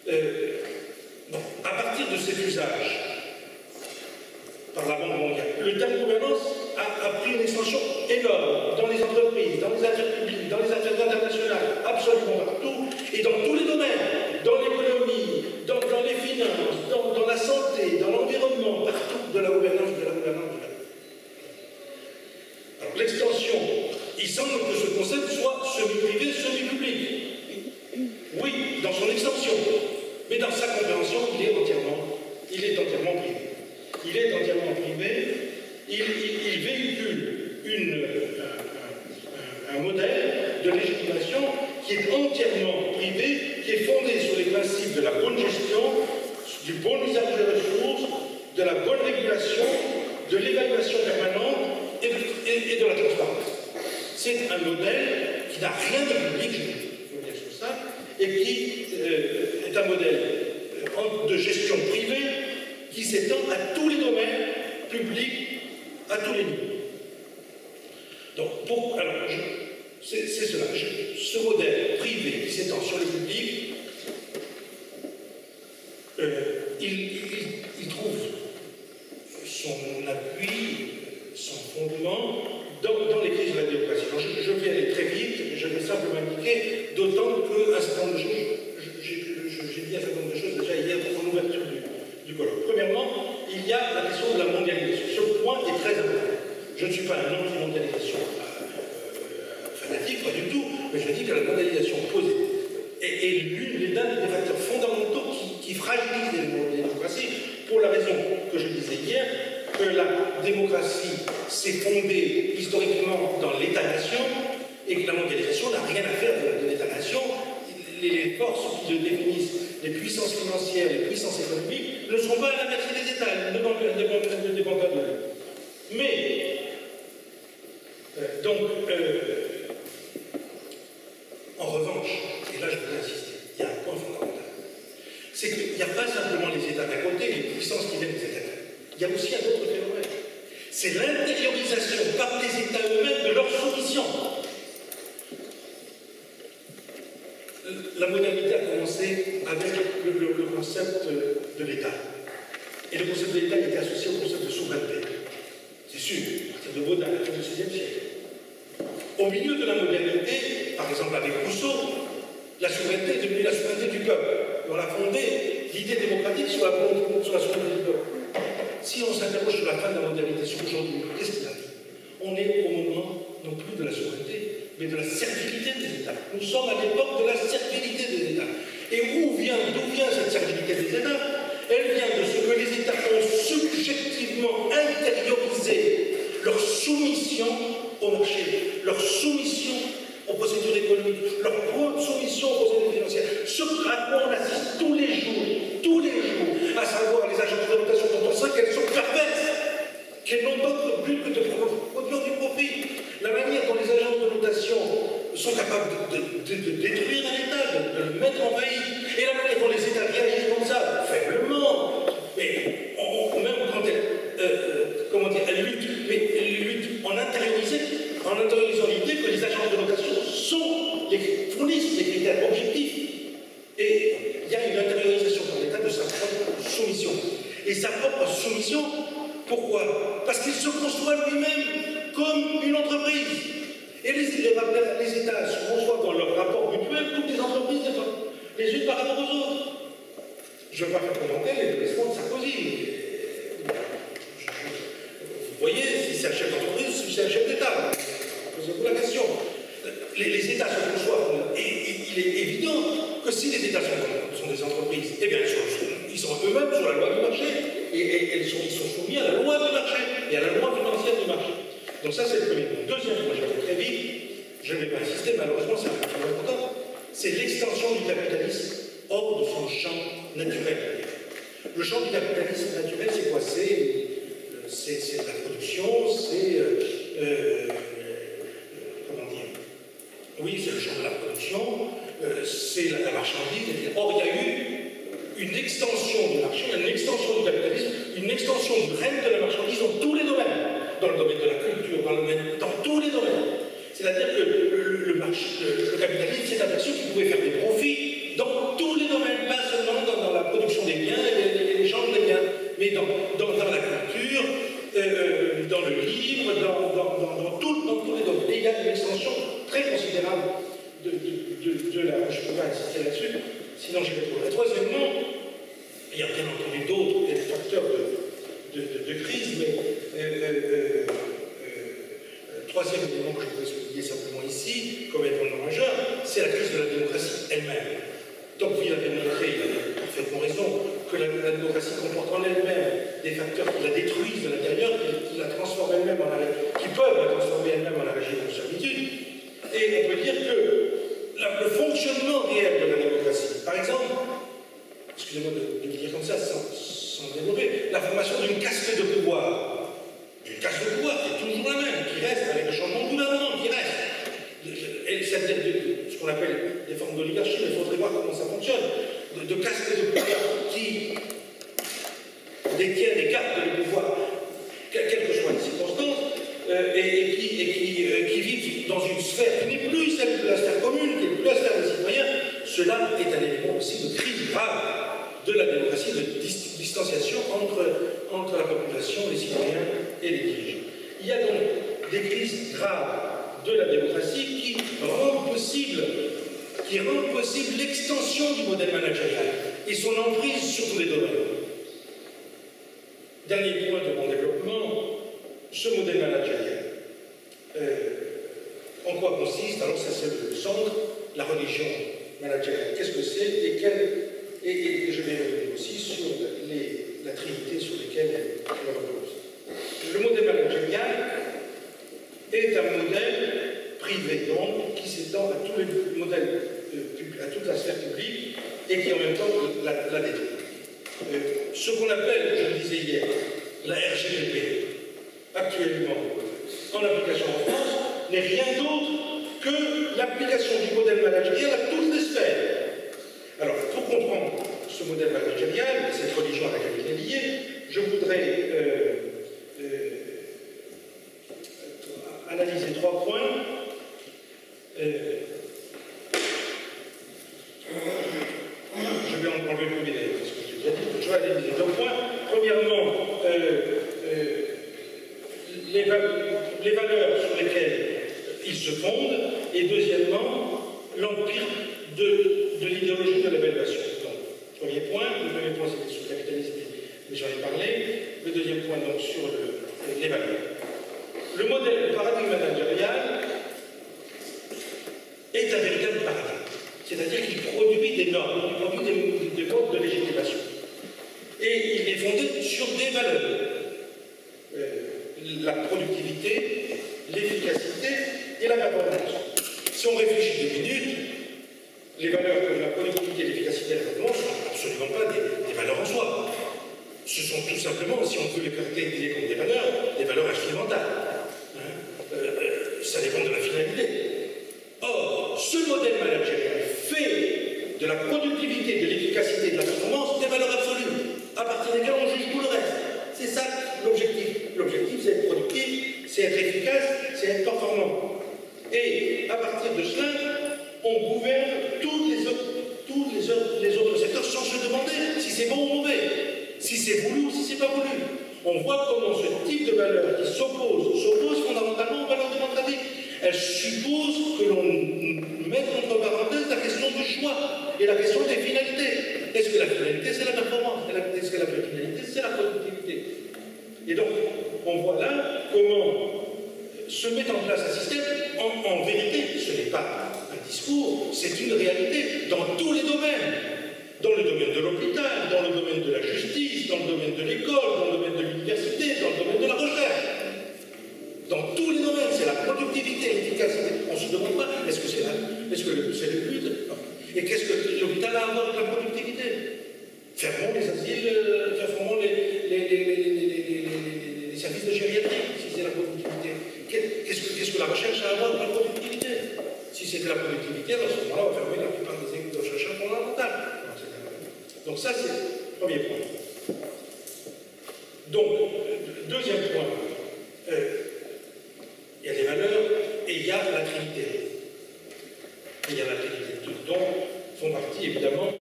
À partir de cet usage par la Banque mondiale, le terme gouvernance a pris une extension énorme dans les entreprises, dans les affaires publiques, dans les affaires internationales, absolument partout, et dans tous les domaines, dans l'économie, dans les finances, dans la santé, dans l'environnement, partout de la gouvernance, Alors l'extension, il semble que ce concept soit semi-privé, semi-public. Oui, dans son extension, mais dans sa compréhension, il est entièrement privé. Il est entièrement privé, il véhicule un modèle de légitimation qui est entièrement privé, qui est fondé sur les principes de la bonne gestion, du bon usage des ressources, de la bonne régulation, de l'évaluation permanente et de la transparence. C'est un modèle qui n'a rien de public, je veux dire sur ça, et qui est un modèle de gestion privée qui s'étend à tous les domaines publics, à tous les niveaux. Donc, c'est cela. Ce modèle privé qui s'étend sur le public, il trouve son appui, son fondement dans les crises de la démocratie. Alors, je vais aller très vite, je vais simplement indiquer, d'autant qu'un certain nombre de choses, j'ai dit un certain nombre de choses déjà hier en ouverture du colloque. Premièrement, il y a la question de la mondialisation. Ce point est très important. Je ne suis pas un anti-mondialisation fanatique, pas du tout, mais je dis que la mondialisation posée est l'un des facteurs fondamentaux qui fragilise les démocraties, pour la raison que je disais hier, que la démocratie s'est fondée historiquement dans l'État-nation et que la mondialisation n'a rien à faire de l'État-nation. Les forces qui définissent les puissances financières, les puissances économiques, ne sont pas à la merci des États, elles ne dépendent pas d'eux. Mais, en revanche, et là je voudrais insister, il y a un point fondamental, c'est qu'il n'y a pas simplement les États d'un côté, les puissances qui viennent des États. Il y a aussi un autre phénomène. C'est l'intériorisation par les États eux-mêmes de leur soumission. La modernité a commencé avec le concept de l'État. Et le concept de l'État était associé au concept de souveraineté. C'est sûr, à partir de Baudin, à la fin du XVIe siècle. Au milieu de la modernité, par exemple avec Rousseau, la souveraineté est devenue la souveraineté du peuple. Et on a fondé l'idée démocratique sur la souveraineté du peuple. Si on s'interroge sur la fin de la modernité, sur aujourd'hui, qu'est-ce qu'il a dit? On est au moment non plus de la souveraineté, mais de la servilité des États. Nous sommes à l'époque de la servilité des États. Et d'où vient cette servilité des États? Elle vient de ce que les États ont subjectivement intériorisé leur soumission au marché, leur soumission aux procédures économiques, leur soumission aux procédures financières. Ce à quoi on assiste tous les jours, à savoir les agences de notation dont on sait qu'elles sont perverses, qu'elles n'ont d'autre but que de produire du profit. La manière dont les agences de notation sont capables de détruire un État, de le mettre en faillite, et la manière dont les États réagissent comme ça, faiblement, mais même quand elles luttent, mais elles luttent en intériorisant l'idée que les agences de notation fournissent des critères objectifs. Et il y a une intériorisation par l'État de sa propre soumission. Et sa propre soumission, pourquoi? Parce qu'il se conçoit lui-même comme une entreprise. Et les États se conçoivent dans leur rapport mutuel toutes les entreprises, les unes par rapport aux autres. Je ne vais pas faire commenter les déplacements de Sarkozy. Vous voyez si c'est un chef d'entreprise ou si c'est un chef d'État. Posez-vous la question. Les États se conçoivent, et il est évident que si les États sont des entreprises, eh bien ils sont eux-mêmes sur la loi du marché, et ils sont soumis à la loi du marché, et à la loi financière du marché. Donc ça c'est le premier point. Deuxième point, je vais très vite, je ne vais pas insister, malheureusement c'est un peu plus important, c'est l'extension du capitalisme hors de son champ naturel. Le champ du capitalisme naturel, c'est quoi? C'est la production, oui, c'est le champ de la production, c'est la marchandise. Or, il y a eu une extension du marché, une extension du capitalisme, une extension du règne de la marchandise dans tous les domaines. Dans le domaine de la culture, dans tous les domaines. C'est-à-dire que le capitalisme s'est aperçu qu'il pouvait faire des profits dans tous les domaines, pas seulement une extension très considérable de la... Je ne peux pas insister là-dessus, sinon je vais trouver. Troisièmement, il y a bien entendu d'autres facteurs de crise, mais troisième élément que je voudrais souligner simplement ici, comme élément majeur, c'est la crise de la démocratie elle-même. Donc vous l'avez montré, il a parfaitement raison, que la démocratie comporte en elle-même des facteurs qui la détruisent de l'intérieur, qui la transforment elle-même qui peuvent la transformer elle-même en un régime de servitude. Et on peut dire que le fonctionnement réel de la démocratie, par exemple, excusez-moi de le dire comme ça sans développer, la formation d'une caste de pouvoir. Une caste de pouvoir qui est toujours la même, qui reste avec le changement de gouvernement, qui reste. Et ce qu'on appelle des formes d'oligarchie, mais il faudrait voir comment ça fonctionne. De caste de pouvoir qui détient des cartes de pouvoir, quelles que soient les circonstances, et qui vivent dans une sphère qui n'est plus celle de la sphère commune, qui n'est plus la sphère des citoyens. Cela est un élément aussi de crise grave de la démocratie, de distanciation entre la population, les citoyens et les dirigeants. Il y a donc des crises graves de la démocratie qui rendent possible l'extension du modèle managérial et son emprise sur tous les domaines. Dernier point de mon développement, ce modèle managérial. En quoi consiste? Alors ça c'est le centre, la religion managériale. Qu'est-ce que c'est et je vais revenir aussi sur la trinité sur laquelle elle repose. Le modèle managérial est un modèle privé, donc, qui s'étend à tous les modèles, à toute la sphère publique, et qui en même temps la détruit. Ce qu'on appelle, je le disais hier, la RGPP, actuellement, en application en France, n'est rien d'autre que l'application du modèle managérial à toutes les sphères. Alors, pour comprendre ce modèle managérial, et cette religion à laquelle il est lié, je voudrais analyser 3 points. Je vais enlever le premier d'ailleurs, parce que je vais analyser 2 points. Premièrement, les valeurs sur lesquelles il se fonde, et deuxièmement, l'empire de l'idéologie de l'évaluation. Donc, premier point, c'était sur le capitalisme, mais j'en ai parlé. Le deuxième point, donc, sur les valeurs. Le modèle, le paradigme managérial est un véritable paradigme. C'est-à-dire qu'il produit des normes, il produit des modes de légitimation. Et il est fondé sur des valeurs. La productivité, l'efficacité et la performance. Si on réfléchit 2 minutes, les valeurs comme la productivité, l'efficacité et la performance ne sont absolument pas des valeurs en soi. Ce sont tout simplement, si on veut les caractériser comme des valeurs instrumentales. Ça dépend de la finalité. Or, ce modèle managérial fait de la productivité, de l'efficacité et de la performance des valeurs absolues, à partir desquelles on juge tout le reste. C'est ça l'objectif. L'objectif, c'est être productif, c'est être efficace, c'est être performant. Et à partir de cela, on gouverne tous les autres secteurs sans se demander si c'est bon ou mauvais, si c'est voulu ou si c'est pas voulu. On voit comment ce type de valeur qui s'oppose fondamentalement aux valeurs démocratiques. Elle suppose que l'on mette entre parenthèses la question du choix et la question des finalités. Est-ce que la finalité, c'est la performance? Est-ce que la finalité, c'est la productivité? Et donc, on voit là comment se met en place un système. En vérité, ce n'est pas un discours, c'est une réalité dans tous les domaines. Dans le domaine de l'hôpital, dans le domaine de la justice, dans le domaine de l'école, dans le domaine de l'université, dans le domaine de la recherche. Dans tous les domaines, c'est la productivité, l'efficacité. On ne se demande pas, est-ce que c'est le but? Et qu'est-ce que l'hôpital a à voir avec la productivité? Fermons les asiles, fermons les services de gériatrie, si c'est la productivité. Qu'est-ce que la recherche a à voir avec la productivité? Si c'est de la productivité, à ce moment-là, on va fermer la plupart des écoles de recherche fondamentales. Donc ça, c'est le premier point. Donc, deuxième point.